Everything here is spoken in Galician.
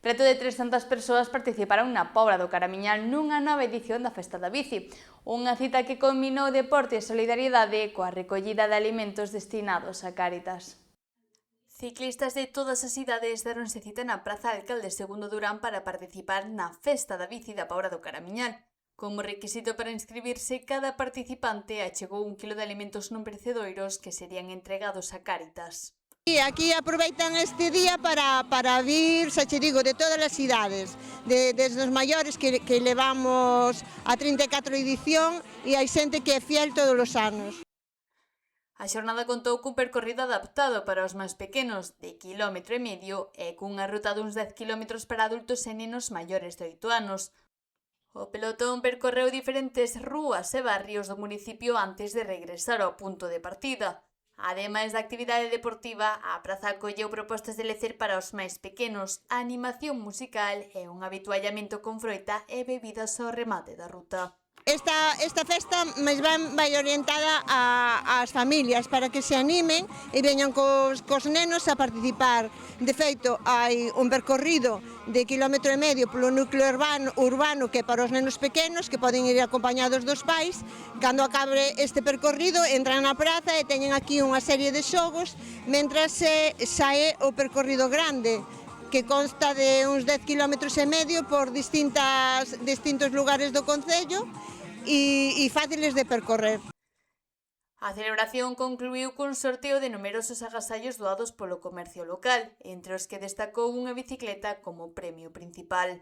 Preto de 300 persoas participaron na Pobra do Caramiñal nunha nova edición da Festa da Bici, unha cita que combinou deporte e solidariedade coa recollida de alimentos destinados a Cáritas. Ciclistas de todas as idades deronse cita na Praza Alcalde II Durán para participar na Festa da Bici da Pobra do Caramiñal. Como requisito para inscribirse, cada participante achegou 1 kilo de alimentos non percedoiros que serían entregados a Cáritas. E aquí aproveitan este día para vir, xa che digo, de todas as idades, desde os maiores que levamos a 34 edición e hai xente que é fiel todos os anos. A xornada contou cun percorrido adaptado para os máis pequenos, de 1,5 km, e cunha ruta duns 10 km para adultos e nenos maiores de 8 anos. O pelotón percorreu diferentes rúas e barrios do municipio antes de regresar ao punto de partida. Ademais da actividade deportiva, a praza acolleu propostas de lecer para os máis pequenos, a animación musical e un habituallamento con froita e bebidas ao remate da ruta. Esta festa máis ben vai orientada ás familias para que se animen e veñan cos nenos a participar. De feito, hai un percorrido de 1,5 km polo núcleo urbano que é para os nenos pequenos que poden ir acompañados dos pais. Cando acabe este percorrido entran na praza e teñen aquí unha serie de xogos mentras sae o percorrido grande que consta de uns 10,5 km por distintos lugares do concello e fáciles de percorrer. A celebración concluíu cun sorteo de numerosos agasallos doados polo comercio local, entre os que destacou unha bicicleta como premio principal.